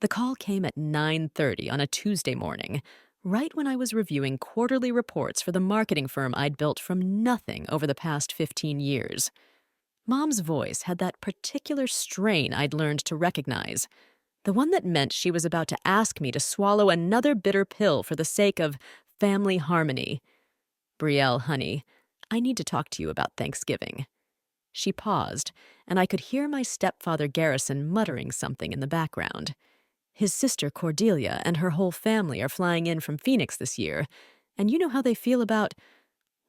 The call came at 9:30 on a Tuesday morning, right when I was reviewing quarterly reports for the marketing firm I'd built from nothing over the past 15 years. Mom's voice had that particular strain I'd learned to recognize, the one that meant she was about to ask me to swallow another bitter pill for the sake of family harmony. "Brielle, honey, I need to talk to you about Thanksgiving." She paused, and I could hear my stepfather Garrison muttering something in the background. His sister Cordelia and her whole family are flying in from Phoenix this year, and you know how they feel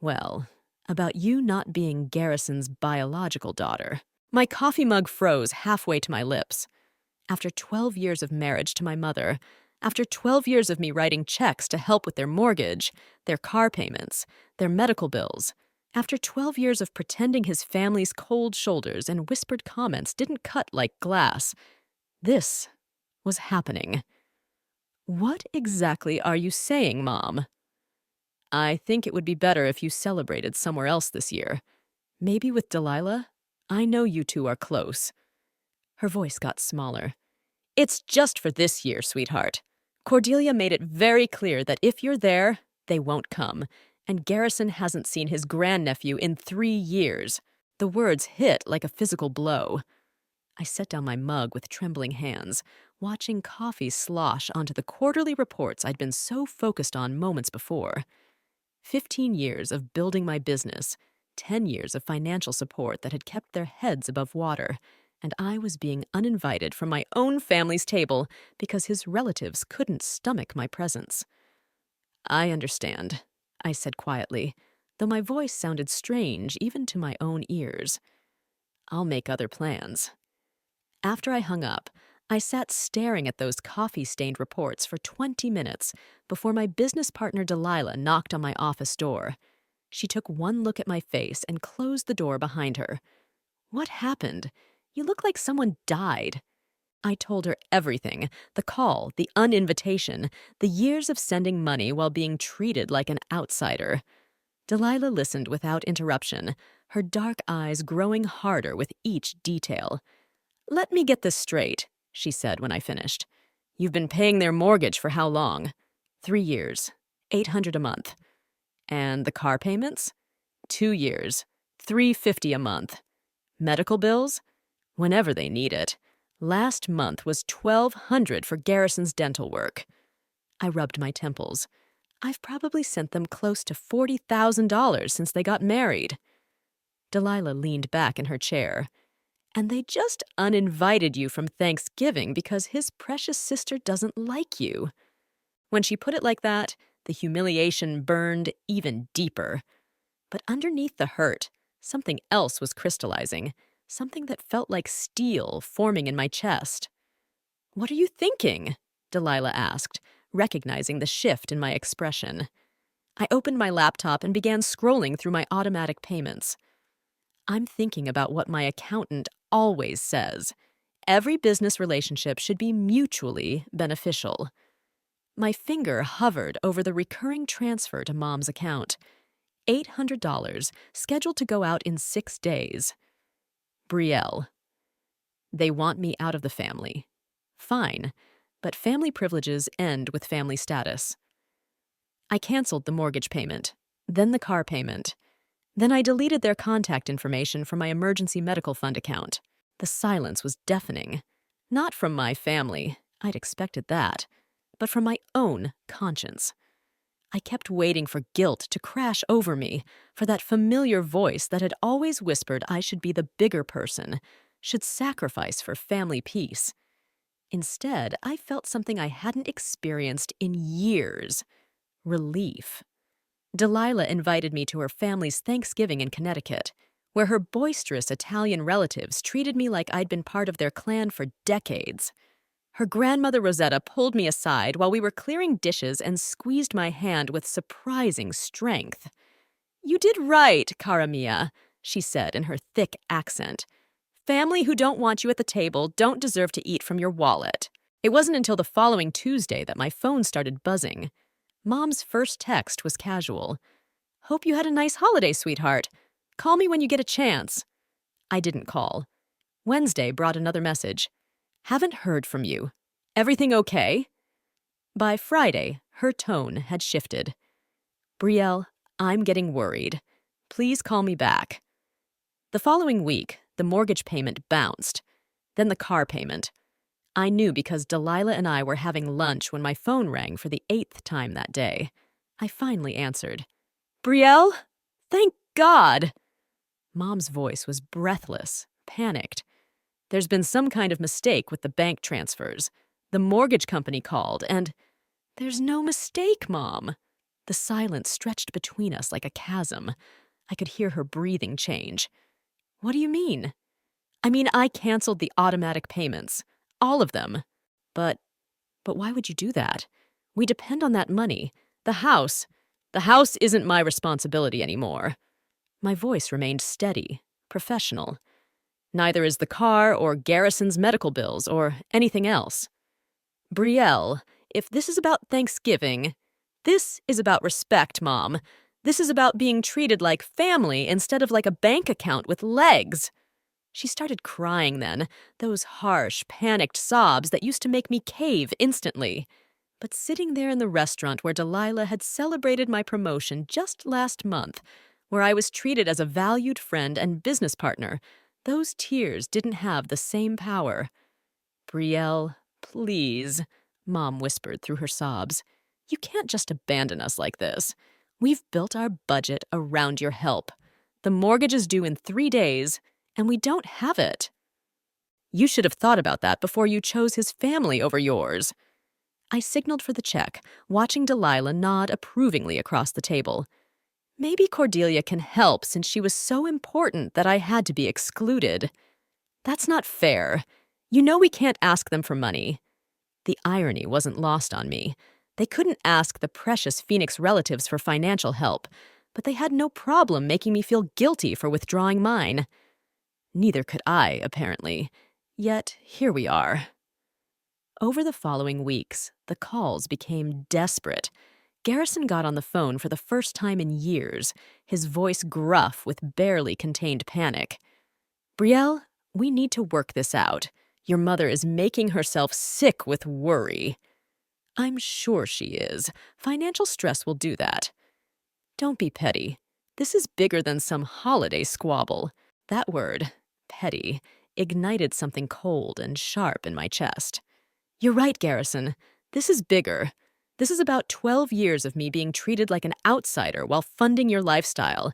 well, about you not being Garrison's biological daughter. My coffee mug froze halfway to my lips. After 12 years of marriage to my mother, after 12 years of me writing checks to help with their mortgage, their car payments, their medical bills, after 12 years of pretending his family's cold shoulders and whispered comments didn't cut like glass, this was happening. "What exactly are you saying, Mom?" "I think it would be better if you celebrated somewhere else this year. Maybe with Delilah? I know you two are close." Her voice got smaller. "It's just for this year, sweetheart. Cordelia made it very clear that if you're there, they won't come, and Garrison hasn't seen his grandnephew in 3 years." The words hit like a physical blow. I set down my mug with trembling hands, watching coffee slosh onto the quarterly reports I'd been so focused on moments before. 15 years of building my business, 10 years of financial support that had kept their heads above water, and I was being uninvited from my own family's table because his relatives couldn't stomach my presence. "I understand," I said quietly, though my voice sounded strange even to my own ears. "I'll make other plans." After I hung up, I sat staring at those coffee-stained reports for 20 minutes before my business partner Delilah knocked on my office door. She took one look at my face and closed the door behind her. "What happened? You look like someone died." I told her everything: the call, the uninvitation, the years of sending money while being treated like an outsider. Delilah listened without interruption, her dark eyes growing harder with each detail. "Let me get this straight," she said when I finished. "You've been paying their mortgage for how long?" 3 years, $800 a month. "And the car payments?" 2 years, $350 a month. "Medical bills?" "Whenever they need it. Last month was $1,200 for Garrison's dental work." I rubbed my temples. "I've probably sent them close to $40,000 since they got married." Delilah leaned back in her chair. "And they just uninvited you from Thanksgiving because his precious sister doesn't like you." When she put it like that, the humiliation burned even deeper. But underneath the hurt, something else was crystallizing, something that felt like steel forming in my chest. "What are you thinking?" Delilah asked, recognizing the shift in my expression. I opened my laptop and began scrolling through my automatic payments. "I'm thinking about what my accountant always says. Every business relationship should be mutually beneficial." My finger hovered over the recurring transfer to Mom's account. $800, scheduled to go out in 6 days. Brielle. "They want me out of the family." Fine, but family privileges end with family status. I canceled the mortgage payment, then the car payment. Then I deleted their contact information from my emergency medical fund account. The silence was deafening. Not from my family, I'd expected that, but from my own conscience. I kept waiting for guilt to crash over me, for that familiar voice that had always whispered I should be the bigger person, should sacrifice for family peace. Instead, I felt something I hadn't experienced in years: relief. Delilah invited me to her family's Thanksgiving in Connecticut, where her boisterous Italian relatives treated me like I'd been part of their clan for decades. Her grandmother Rosetta pulled me aside while we were clearing dishes and squeezed my hand with surprising strength. "You did right, cara mia," she said in her thick accent. "Family who don't want you at the table don't deserve to eat from your wallet." It wasn't until the following Tuesday that my phone started buzzing. Mom's first text was casual. "Hope you had a nice holiday, sweetheart. Call me when you get a chance." I didn't call. Wednesday brought another message. "Haven't heard from you. Everything okay?" By Friday, her tone had shifted. "Brielle, I'm getting worried. Please call me back." The following week, the mortgage payment bounced. Then the car payment. I knew because Delilah and I were having lunch when my phone rang for the 8th time that day. I finally answered. "Brielle? Thank God!" Mom's voice was breathless, panicked. "There's been some kind of mistake with the bank transfers. The mortgage company called and—" "There's no mistake, Mom." The silence stretched between us like a chasm. I could hear her breathing change. "What do you mean?" "I mean, I canceled the automatic payments. All of them. But why would you do that? We depend on that money. The house isn't my responsibility anymore." My voice remained steady, professional. "Neither is the car or Garrison's medical bills or anything else." "Brielle, if this is about Thanksgiving, this is about respect, Mom. This is about being treated like family instead of like a bank account with legs." She started crying then, those harsh, panicked sobs that used to make me cave instantly. But sitting there in the restaurant where Delilah had celebrated my promotion just last month, where I was treated as a valued friend and business partner, those tears didn't have the same power. "Brielle, please," Mom whispered through her sobs. "You can't just abandon us like this. We've built our budget around your help. The mortgage is due in 3 days, and we don't have it." "You should have thought about that before you chose his family over yours." I signaled for the check, watching Delilah nod approvingly across the table. Maybe Cordelia can help since she was so important that I had to be excluded. "That's not fair. You know we can't ask them for money." The irony wasn't lost on me. They couldn't ask the precious Phoenix relatives for financial help, but they had no problem making me feel guilty for withdrawing mine. Neither could I, apparently. Yet here we are. Over the following weeks, the calls became desperate. Garrison got on the phone for the first time in years, his voice gruff with barely contained panic. "Brielle, we need to work this out. Your mother is making herself sick with worry." "I'm sure she is. Financial stress will do that." "Don't be petty. This is bigger than some holiday squabble." That word, petty, ignited something cold and sharp in my chest. "You're right, Garrison. This is bigger. This is about 12 years of me being treated like an outsider while funding your lifestyle.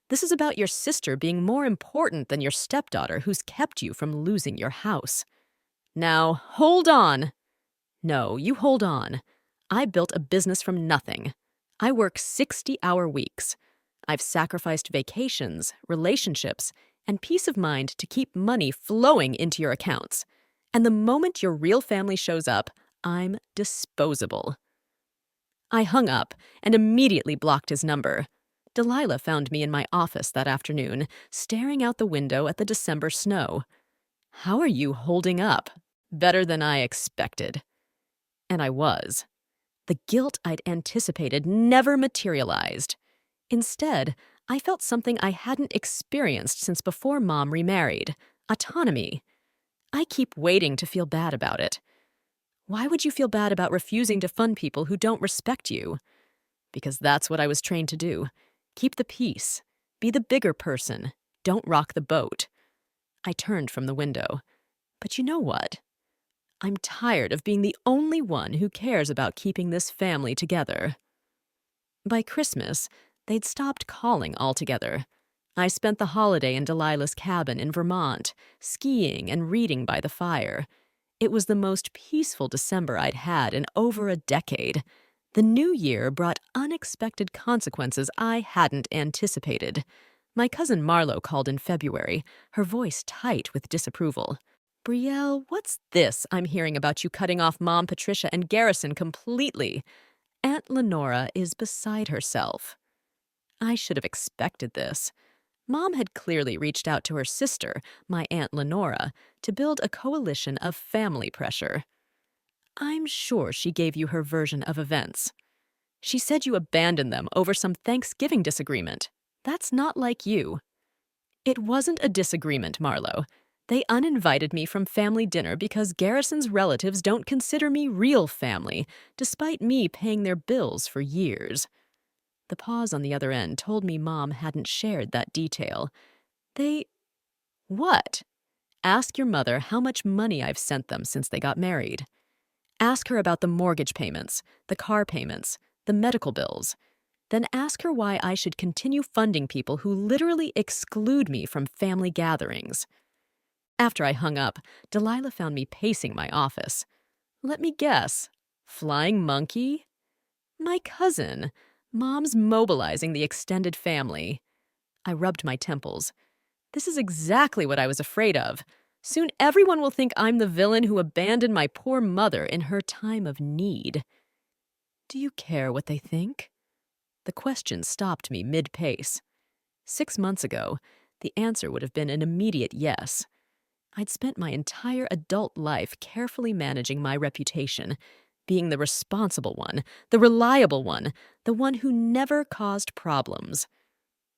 This is about your sister being more important than your stepdaughter who's kept you from losing your house." "Now, hold on." "No, you hold on. I built a business from nothing. I work 60-hour weeks. I've sacrificed vacations, relationships, and peace of mind to keep money flowing into your accounts. And the moment your real family shows up, I'm disposable." I hung up and immediately blocked his number. Delilah found me in my office that afternoon, staring out the window at the December snow. "How are you holding up?" "Better than I expected." And I was. The guilt I'd anticipated never materialized. Instead, I felt something I hadn't experienced since before Mom remarried: autonomy. I keep waiting to feel bad about it. Why would you feel bad about refusing to fund people who don't respect you? Because that's what I was trained to do. Keep the peace. Be the bigger person. Don't rock the boat. I turned from the window. But you know what? I'm tired of being the only one who cares about keeping this family together. By Christmas, they'd stopped calling altogether. I spent the holiday in Delilah's cabin in Vermont, skiing and reading by the fire. It was the most peaceful December I'd had in over a decade. The new year brought unexpected consequences I hadn't anticipated. My cousin Marlo called in February, her voice tight with disapproval. "Brielle, what's this I'm hearing about you cutting off Mom Patricia and Garrison completely? Aunt Lenora is beside herself." I should have expected this. Mom had clearly reached out to her sister, my Aunt Lenora, to build a coalition of family pressure. "I'm sure she gave you her version of events. She said you abandoned them over some Thanksgiving disagreement. That's not like you." "It wasn't a disagreement, Marlo. They uninvited me from family dinner because Garrison's relatives don't consider me real family, despite me paying their bills for years. The pause on the other end told me Mom hadn't shared that detail. They... What? Ask your mother how much money I've sent them since they got married. Ask her about the mortgage payments, the car payments, the medical bills. Then ask her why I should continue funding people who literally exclude me from family gatherings. After I hung up, Delilah found me pacing my office. Let me guess. Flying monkey? My cousin. Mom's mobilizing the extended family. I rubbed my temples. This is exactly what I was afraid of. Soon everyone will think I'm the villain who abandoned my poor mother in her time of need. Do you care what they think? The question stopped me mid-pace. 6 months ago, the answer would have been an immediate yes. I'd spent my entire adult life carefully managing my reputation, being the responsible one, the reliable one, the one who never caused problems.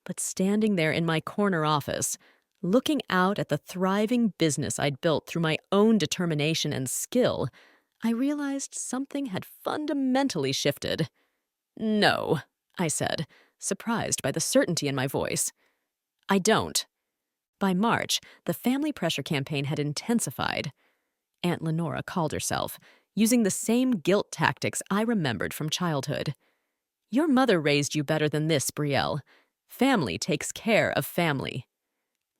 But standing there in my corner office, looking out at the thriving business I'd built through my own determination and skill, I realized something had fundamentally shifted. No, I said, surprised by the certainty in my voice. I don't. By March, the family pressure campaign had intensified. Aunt Lenora called herself, using the same guilt tactics I remembered from childhood. Your mother raised you better than this, Brielle. Family takes care of family.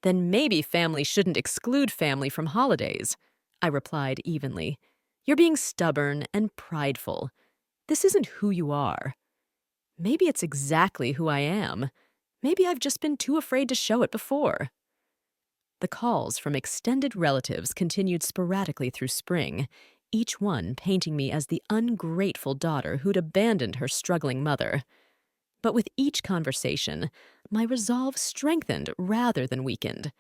Then maybe family shouldn't exclude family from holidays, I replied evenly. You're being stubborn and prideful. This isn't who you are. Maybe it's exactly who I am. Maybe I've just been too afraid to show it before. The calls from extended relatives continued sporadically through spring, each one painting me as the ungrateful daughter who'd abandoned her struggling mother. But with each conversation, my resolve strengthened rather than weakened.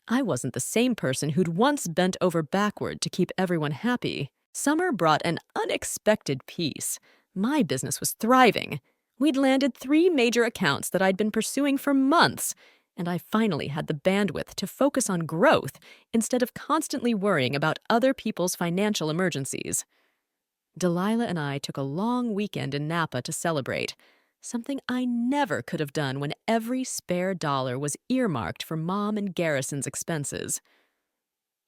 I wasn't the same person who'd once bent over backward to keep everyone happy. Summer brought an unexpected peace. My business was thriving. We'd landed 3 major accounts that I'd been pursuing for months, and I finally had the bandwidth to focus on growth instead of constantly worrying about other people's financial emergencies. Delilah and I took a long weekend in Napa to celebrate, something I never could have done when every spare dollar was earmarked for Mom and Garrison's expenses.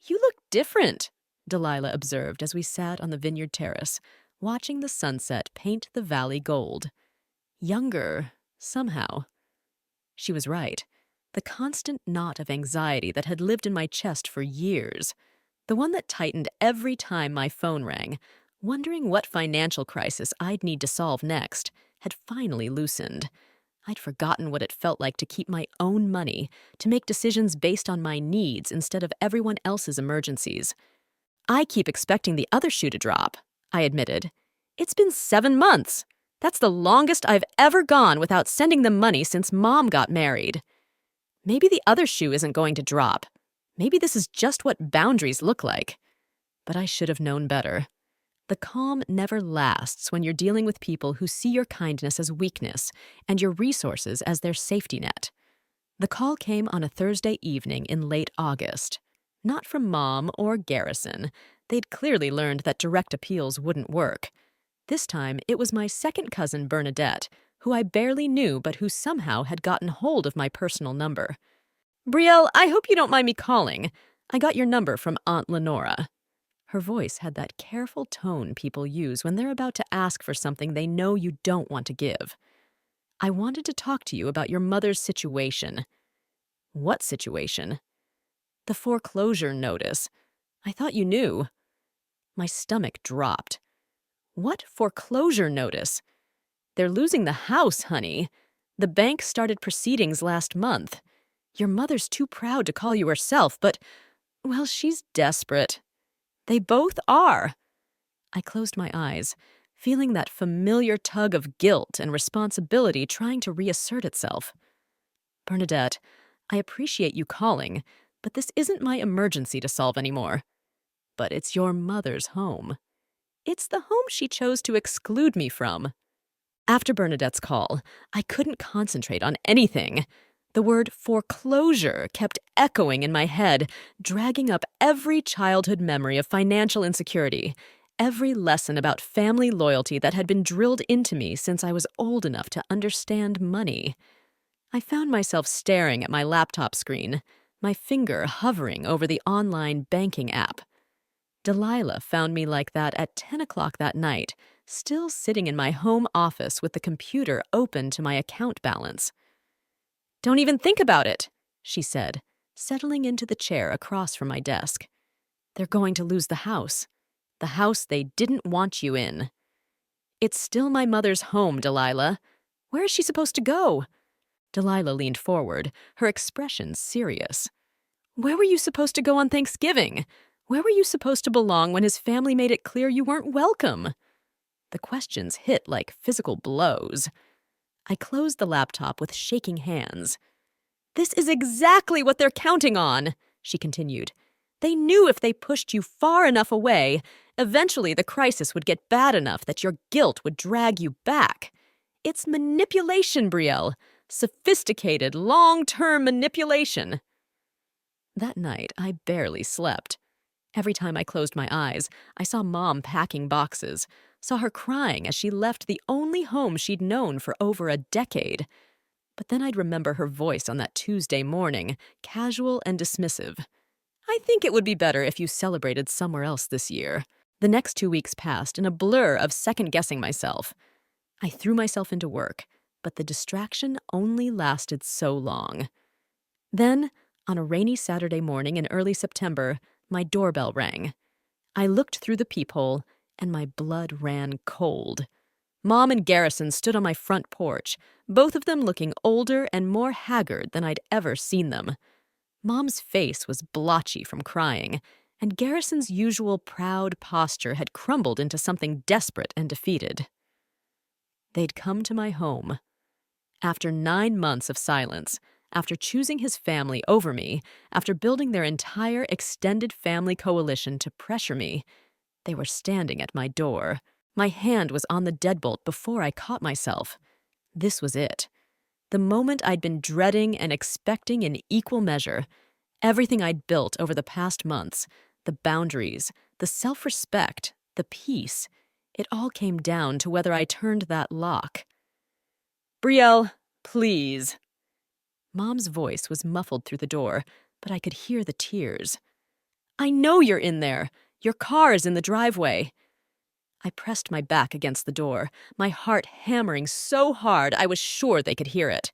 You look different, Delilah observed as we sat on the vineyard terrace, watching the sunset paint the valley gold. Younger, somehow. She was right. The constant knot of anxiety that had lived in my chest for years, the one that tightened every time my phone rang, wondering what financial crisis I'd need to solve next, had finally loosened. I'd forgotten what it felt like to keep my own money, to make decisions based on my needs instead of everyone else's emergencies. I keep expecting the other shoe to drop, I admitted. It's been 7 months. That's the longest I've ever gone without sending them money since Mom got married. Maybe the other shoe isn't going to drop. Maybe this is just what boundaries look like. But I should have known better. The calm never lasts when you're dealing with people who see your kindness as weakness and your resources as their safety net. The call came on a Thursday evening in late August. Not from Mom or Garrison. They'd clearly learned that direct appeals wouldn't work. This time, it was my second cousin Bernadette, who I barely knew but who somehow had gotten hold of my personal number. Brielle, I hope you don't mind me calling. I got your number from Aunt Lenora. Her voice had that careful tone people use when they're about to ask for something they know you don't want to give. I wanted to talk to you about your mother's situation. What situation? The foreclosure notice. I thought you knew. My stomach dropped. What foreclosure notice? They're losing the house, honey. The bank started proceedings last month. Your mother's too proud to call you herself, but, well, she's desperate. They both are. I closed my eyes, feeling that familiar tug of guilt and responsibility trying to reassert itself. Bernadette, I appreciate you calling, but this isn't my emergency to solve anymore. But it's your mother's home. It's the home she chose to exclude me from. After Bernadette's call, I couldn't concentrate on anything. The word foreclosure kept echoing in my head, dragging up every childhood memory of financial insecurity, every lesson about family loyalty that had been drilled into me since I was old enough to understand money. I found myself staring at my laptop screen, my finger hovering over the online banking app. Delilah found me like that at 10 o'clock that night, still sitting in my home office with the computer open to my account balance. "Don't even think about it," she said, settling into the chair across from my desk. "They're going to lose the house they didn't want you in." "It's still my mother's home, Delilah. Where is she supposed to go?" Delilah leaned forward, her expression serious. "Where were you supposed to go on Thanksgiving? Where were you supposed to belong when his family made it clear you weren't welcome?" The questions hit like physical blows. I closed the laptop with shaking hands. "This is exactly what they're counting on," she continued. "They knew if they pushed you far enough away, eventually the crisis would get bad enough that your guilt would drag you back. It's manipulation, Brielle. Sophisticated, long-term manipulation." That night, I barely slept. Every time I closed my eyes, I saw Mom packing boxes, saw her crying as she left the only home she'd known for over a decade. But then I'd remember her voice on that Tuesday morning, casual and dismissive. "I think it would be better if you celebrated somewhere else this year." The next 2 weeks passed in a blur of second-guessing myself. I threw myself into work, but the distraction only lasted so long. Then, on a rainy Saturday morning in early September, my doorbell rang. I looked through the peephole, and my blood ran cold. Mom and Garrison stood on my front porch, both of them looking older and more haggard than I'd ever seen them. Mom's face was blotchy from crying, and Garrison's usual proud posture had crumbled into something desperate and defeated. They'd come to my home. After 9 months of silence, after choosing his family over me, after building their entire extended family coalition to pressure me, they were standing at my door. My hand was on the deadbolt before I caught myself. This was it. The moment I'd been dreading and expecting in equal measure. Everything I'd built over the past months, the boundaries, the self-respect, the peace, it all came down to whether I turned that lock. "Brielle, please." Mom's voice was muffled through the door, but I could hear the tears. "I know you're in there. Your car is in the driveway." I pressed my back against the door, my heart hammering so hard I was sure they could hear it.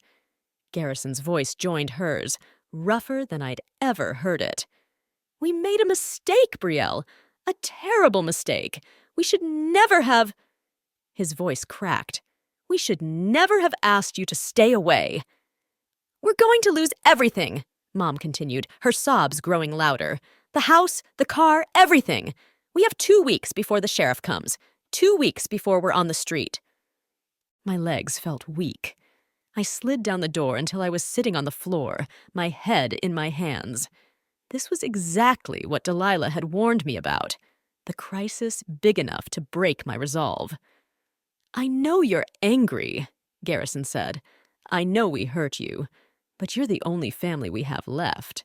Garrison's voice joined hers, rougher than I'd ever heard it. "We made a mistake, Brielle. A terrible mistake. We should never have—" His voice cracked. "We should never have asked you to stay away." "We're going to lose everything," Mom continued, her sobs growing louder. "The house, the car, everything. We have 2 weeks before the sheriff comes. 2 weeks before we're on the street." My legs felt weak. I slid down the door until I was sitting on the floor, my head in my hands. This was exactly what Delilah had warned me about. The crisis big enough to break my resolve. "I know you're angry," Garrison said. "I know we hurt you. But you're the only family we have left.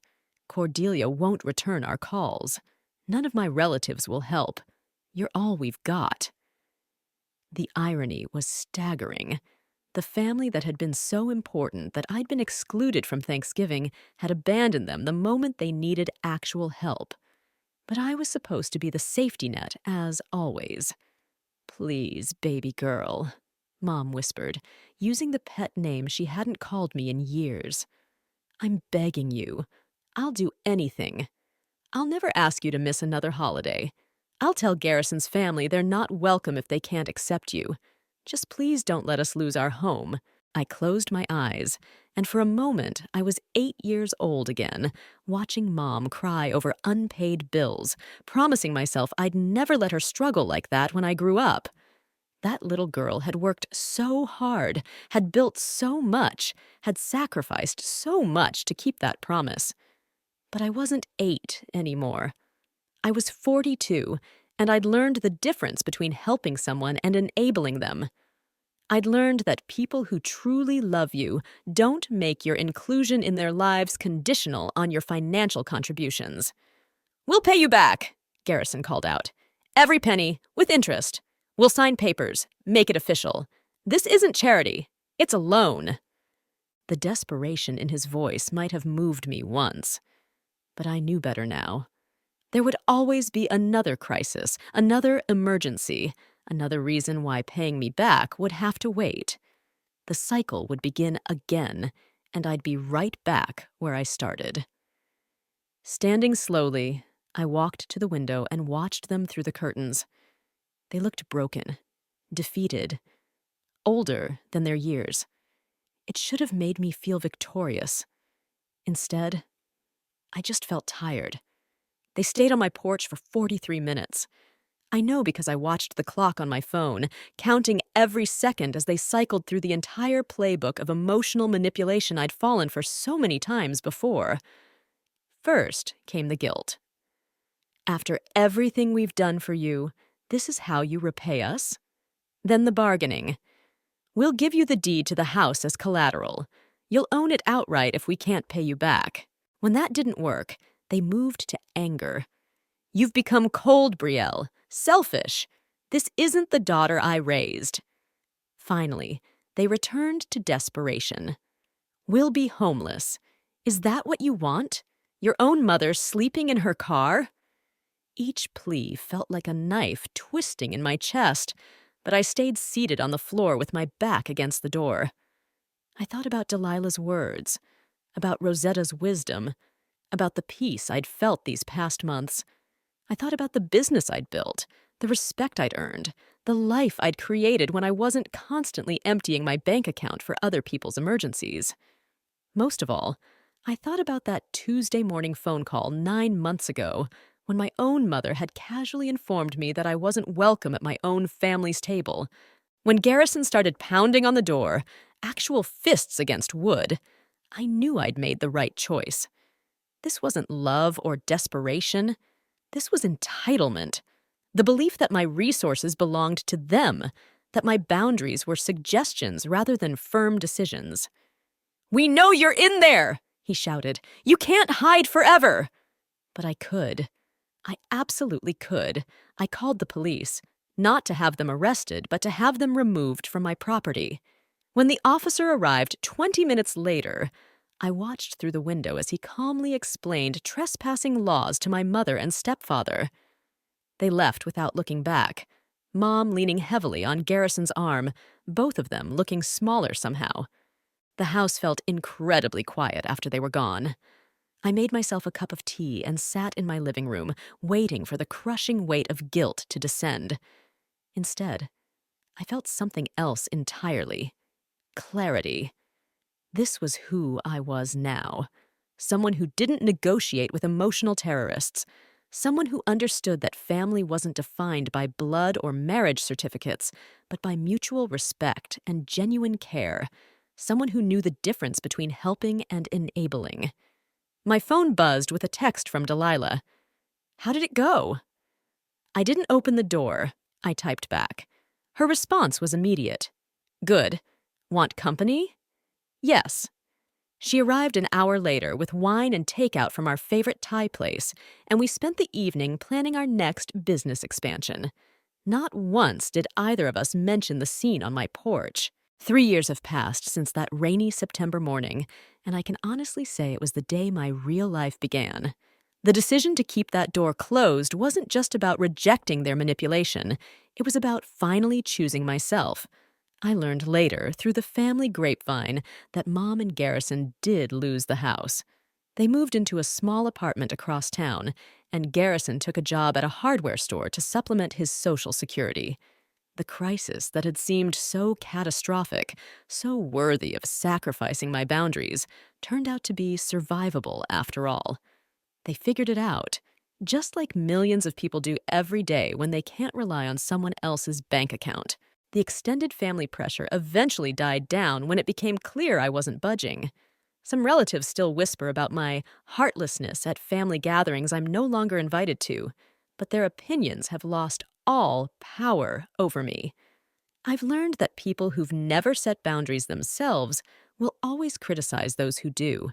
Cordelia won't return our calls. None of my relatives will help. You're all we've got." The irony was staggering. The family that had been so important that I'd been excluded from Thanksgiving had abandoned them the moment they needed actual help. But I was supposed to be the safety net, as always. "Please, baby girl," Mom whispered, using the pet name she hadn't called me in years. "I'm begging you. I'll do anything. I'll never ask you to miss another holiday. I'll tell Garrison's family they're not welcome if they can't accept you. Just please don't let us lose our home." I closed my eyes, and for a moment I was 8 years old again, watching Mom cry over unpaid bills, promising myself I'd never let her struggle like that when I grew up. That little girl had worked so hard, had built so much, had sacrificed so much to keep that promise. But I wasn't 8 anymore. I was 42, and I'd learned the difference between helping someone and enabling them. I'd learned that people who truly love you don't make your inclusion in their lives conditional on your financial contributions. "We'll pay you back," Garrison called out. "Every penny, with interest. We'll sign papers, make it official. This isn't charity, it's a loan." The desperation in his voice might have moved me once, but I knew better now. There would always be another crisis, another emergency, another reason why paying me back would have to wait. The cycle would begin again, and I'd be right back where I started. Standing slowly, I walked to the window and watched them through the curtains. They looked broken, defeated, older than their years. It should have made me feel victorious. Instead, I just felt tired. They stayed on my porch for 43 minutes. I know because I watched the clock on my phone, counting every second as they cycled through the entire playbook of emotional manipulation I'd fallen for so many times before. First came the guilt. "After everything we've done for you, this is how you repay us?" Then the bargaining. "We'll give you the deed to the house as collateral. You'll own it outright if we can't pay you back." When that didn't work, they moved to anger. "You've become cold, Brielle. Selfish. This isn't the daughter I raised." Finally, they returned to desperation. "We'll be homeless. Is that what you want? Your own mother sleeping in her car?" Each plea felt like a knife twisting in my chest, but I stayed seated on the floor with my back against the door. I thought about Delilah's words, about Rosetta's wisdom, about the peace I'd felt these past months. I thought about the business I'd built, the respect I'd earned, the life I'd created when I wasn't constantly emptying my bank account for other people's emergencies. Most of all, I thought about that Tuesday morning phone call 9 months ago when my own mother had casually informed me that I wasn't welcome at my own family's table. When Garrison started pounding on the door, actual fists against wood, I knew I'd made the right choice. This wasn't love or desperation. This was entitlement. The belief that my resources belonged to them, that my boundaries were suggestions rather than firm decisions. "We know you're in there!" he shouted. "You can't hide forever!" But I could. I absolutely could. I called the police, not to have them arrested, but to have them removed from my property. When the officer arrived 20 minutes later, I watched through the window as he calmly explained trespassing laws to my mother and stepfather. They left without looking back, Mom leaning heavily on Garrison's arm, both of them looking smaller somehow. The house felt incredibly quiet after they were gone. I made myself a cup of tea and sat in my living room, waiting for the crushing weight of guilt to descend. Instead, I felt something else entirely. Clarity. This was who I was now. Someone who didn't negotiate with emotional terrorists. Someone who understood that family wasn't defined by blood or marriage certificates, but by mutual respect and genuine care. Someone who knew the difference between helping and enabling. My phone buzzed with a text from Delilah. "How did it go?" "I didn't open the door," I typed back. Her response was immediate. "Good. Want company?" "Yes." She arrived an hour later with wine and takeout from our favorite Thai place, and we spent the evening planning our next business expansion. Not once did either of us mention the scene on my porch. 3 years have passed since that rainy September morning, and I can honestly say it was the day my real life began. The decision to keep that door closed wasn't just about rejecting their manipulation. It was about finally choosing myself. I learned later, through the family grapevine, that Mom and Garrison did lose the house. They moved into a small apartment across town, and Garrison took a job at a hardware store to supplement his social security. The crisis that had seemed so catastrophic, so worthy of sacrificing my boundaries, turned out to be survivable after all. They figured it out, just like millions of people do every day when they can't rely on someone else's bank account. The extended family pressure eventually died down when it became clear I wasn't budging. Some relatives still whisper about my heartlessness at family gatherings I'm no longer invited to, but their opinions have lost all power over me. I've learned that people who've never set boundaries themselves will always criticize those who do.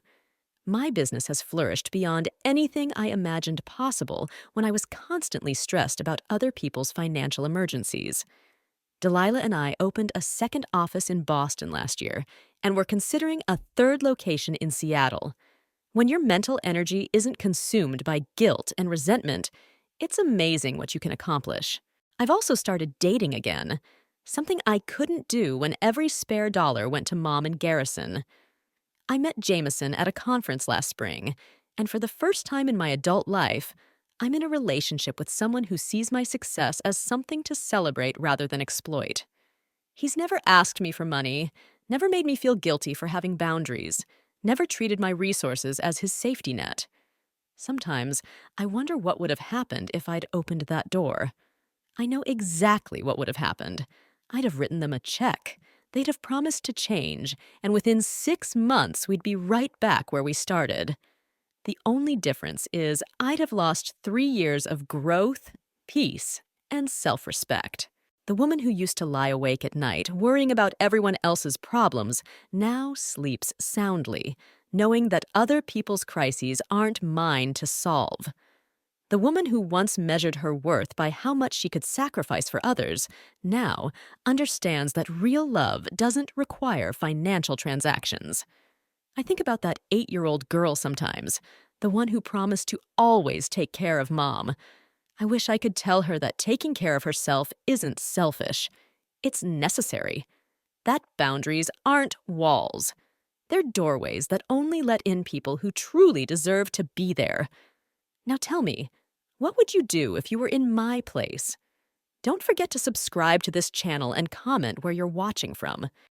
My business has flourished beyond anything I imagined possible when I was constantly stressed about other people's financial emergencies. Delilah and I opened a second office in Boston last year, and we're considering a third location in Seattle. When your mental energy isn't consumed by guilt and resentment, it's amazing what you can accomplish. I've also started dating again, something I couldn't do when every spare dollar went to Mom and Garrison. I met Jameson at a conference last spring, and for the first time in my adult life, I'm in a relationship with someone who sees my success as something to celebrate rather than exploit. He's never asked me for money, never made me feel guilty for having boundaries, never treated my resources as his safety net. Sometimes I wonder what would have happened if I'd opened that door. I know exactly what would have happened. I'd have written them a check. They'd have promised to change, and within 6 months we'd be right back where we started. The only difference is I'd have lost 3 years of growth, peace, and self-respect. The woman who used to lie awake at night, worrying about everyone else's problems, now sleeps soundly, knowing that other people's crises aren't mine to solve. The woman who once measured her worth by how much she could sacrifice for others now understands that real love doesn't require financial transactions. I think about that 8-year-old girl sometimes, the one who promised to always take care of Mom. I wish I could tell her that taking care of herself isn't selfish. It's necessary. That boundaries aren't walls. They're doorways that only let in people who truly deserve to be there. Now tell me, what would you do if you were in my place? Don't forget to subscribe to this channel and comment where you're watching from.